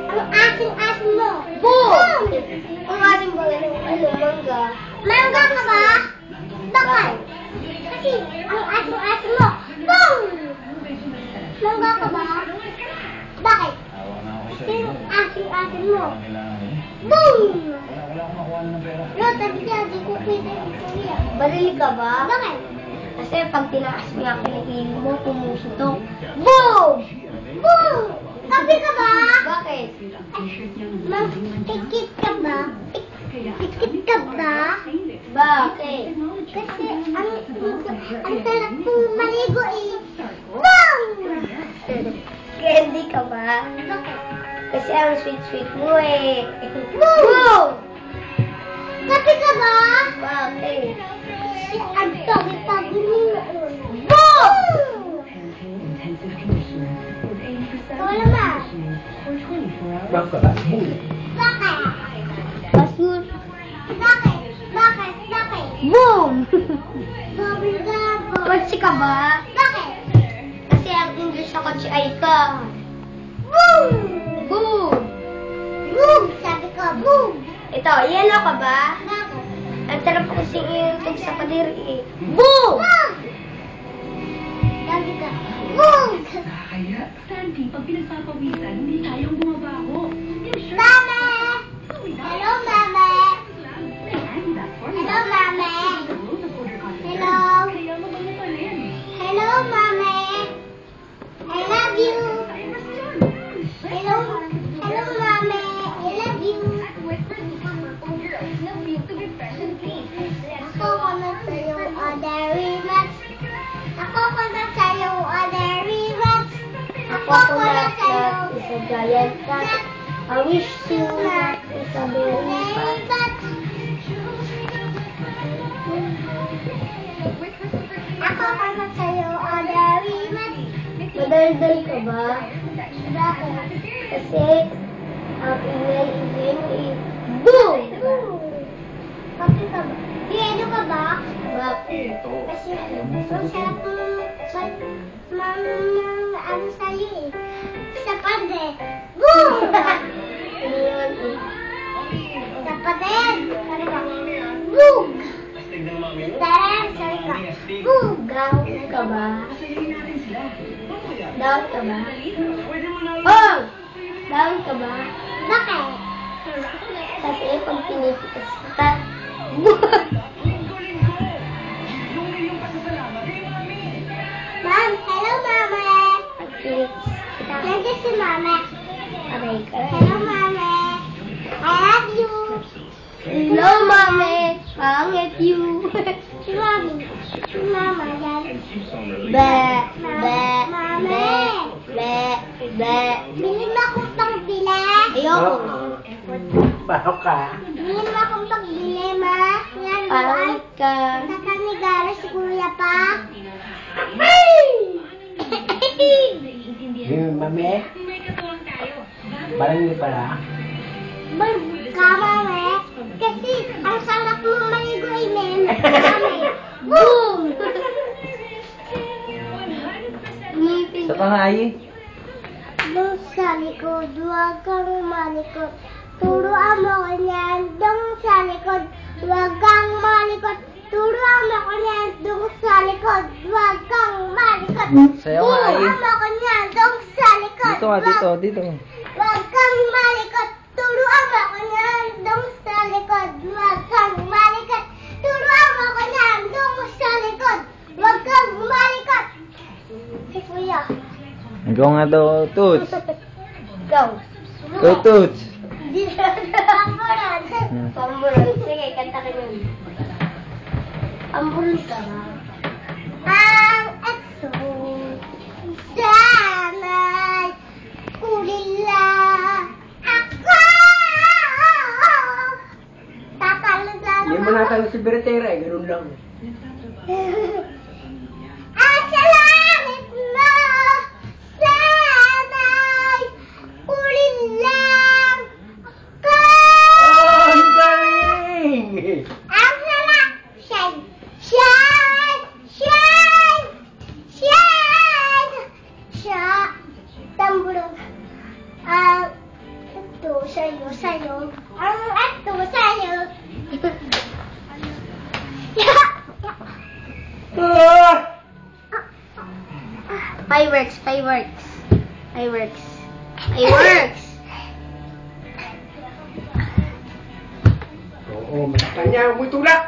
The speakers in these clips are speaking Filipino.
Ang asin-asin mo. Boom! Ang asin ba mangga? Mangga ka ba? Bakit? Kasi ang asin-asin mo. Boom! Mangga ka ba? Bakit? Kasi ang asin-asin mo. Boom! Wala akong makuha ng pera. Tabi siya, di ko pwede ito. Barili ka ba? Bakit? Kasi pag tinaas mo yung kinikili mo, pumusutok. Boom! Boom! Tabi ka ba? Bakit? Tikit ka ba? Tikit ka ba? Bakit? Kasi ang sarap kong maligo eh. Boom! Candy ka ba? Bakit? Kasi ang sweet-sweet mo eh. Boom! Tabi ka ba? Bakit? Kasi ang tabi-tabi mo. Boom! Wala ba? Bakit? Bakit? Basur. Bakit? Bakit? Bakit? Boom! Gabi-gabi. Kotse ka ba? Bakit? Kasi ang English sa kotse ay ka. Boom! Boom! Boom! Sabi ko, boom! Ito, yellow ka ba? Bakit? Ang sarap kasing iuntog sa kadiri eh. Boom! Boom! Sabi ko, boom! Kaya, Santi, pag pinagpapawisan, hindi tayong bumabaho. Mama! Hello, Mama! Hello, Mama! Hello! Hello, Mama! I love you! Hello! Hello, Mama! I love you! Ako ko na sa'yo, Audrey Max. Ako ko na sa'yo, Audrey Max. Ako ko na sa'yo, is a giant cat. I wish you luck is a very fat. Ako ko na sa'yo, Audrey Max. Madaldal ka ba? Bakit? Kasi ang ingay-ingay mo eh. Boom! Bakit ka ba? Sino ka ba? Bakit? Kasi ang sarap ng ano sa'yo eh. Sa pande. Boom! Ano yun eh? Sa pande. Sorry ka. Boom! Dahil, sorry ka. Boom! Down ka ba? Down ka ba? Oh! Down ka ba? Bakit? Kasi pag pinipitas kita, Mom, hello, Mama. pag pinipitas kita, Nandiyan si Mama. aray ka. Hello, Mama. I love you. Hello, mami! Pangit you! Si Mami. Si Mama yan. Be! Be! Mami. Be! Be! Be! Bilhin mo akong pangbili. Ayoko! Baho ka. Bilhin mo akong pangbili, Ma. Yan, Pangit ka! Nakanigara si Kuya pa. Mami? Parang hindi pala. Kama, we. Kasi ang sarap mo maligo ay Mami. Boom! Ngipin Sa pangayi? Dong sa likod, huwag kang malikot. Turuan mo ko niyan, dong sa likod, huwag kang malikot. Turuan mo ko niyan, dong sa likod, huwag kang malikot. Sayaw nga, Ai. Turuan mo ko niyan, dong sa likod, Dito. huwag kang malikot. Turuan mo ko niyan, dong sa likod, huwag kang malikot. Turuan mo ko niyan, dong sa likod, huwag kang malikot. Si Kuya. Ikaw nga daw, Toots. Go! Go, Toots. Pamburan. Pamburan. Sige, kanta ka nun. Pamburan ka ba? Ang aso sana'y kulila ako. Tatalog-talog Hindi mo natalo si Beretera eh, ganun lang. Ang sa langit mo sana'y kulila ako. Oh, ang galing! Ang sarap! Shine! Shine! Shine! Shine! Shine! Tamburo. ato sa'yo. Ang ato sa'yo. Fireworks. Oo, masaktan niya. Huwag tulak.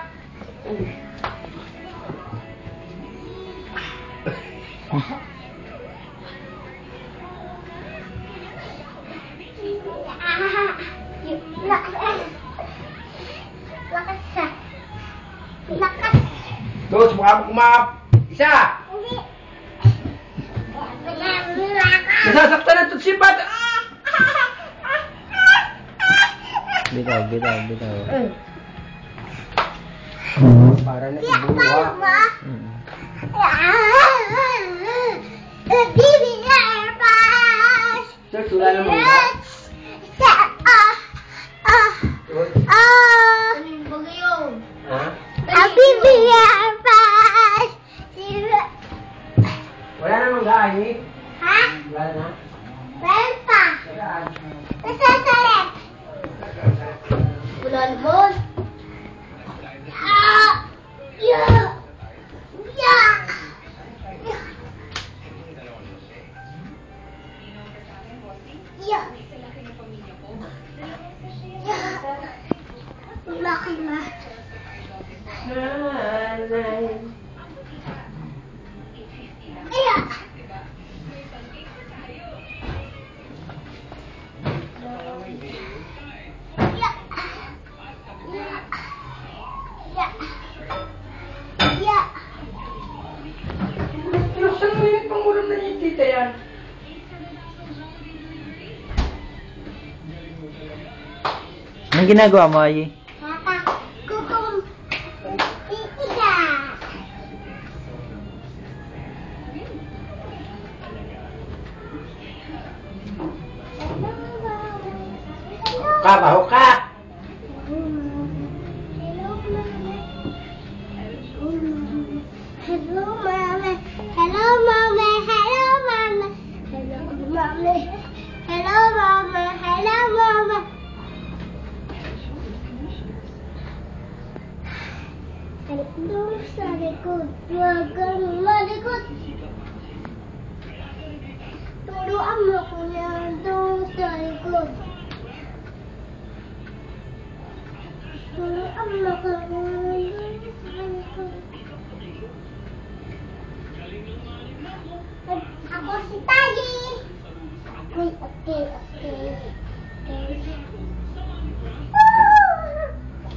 Lakas. Tuts, mukha mo kumap. Isa. Hindi. Nasasaktan ang tutsi bat. Bitaw. Para na Tiyak ibuha. tayo ba? Mm. Baby, nervous. Tuts, wala namang ba? Tuts. Anong bagay yun? Ha? Baby, nervous. Wala namang gaan eh. Ha? Wala na. Meron pa. Gaan. Nasasalit. Wala naman. Laki na. Kaya. Saan mo yung pangulam na yung tita yan? Anong ginagawa mo, Ayi? Papa, kukum. Iiga. Kabaho ka! Hello, mommy. Hello, mommy. Hello, mommy. Hello, mommy. Hello, mommy. Hello, mommy. Hello, sa likod. Huwag kang malikot. Turuan mo ko yan doon sa likod. Turuan mo ko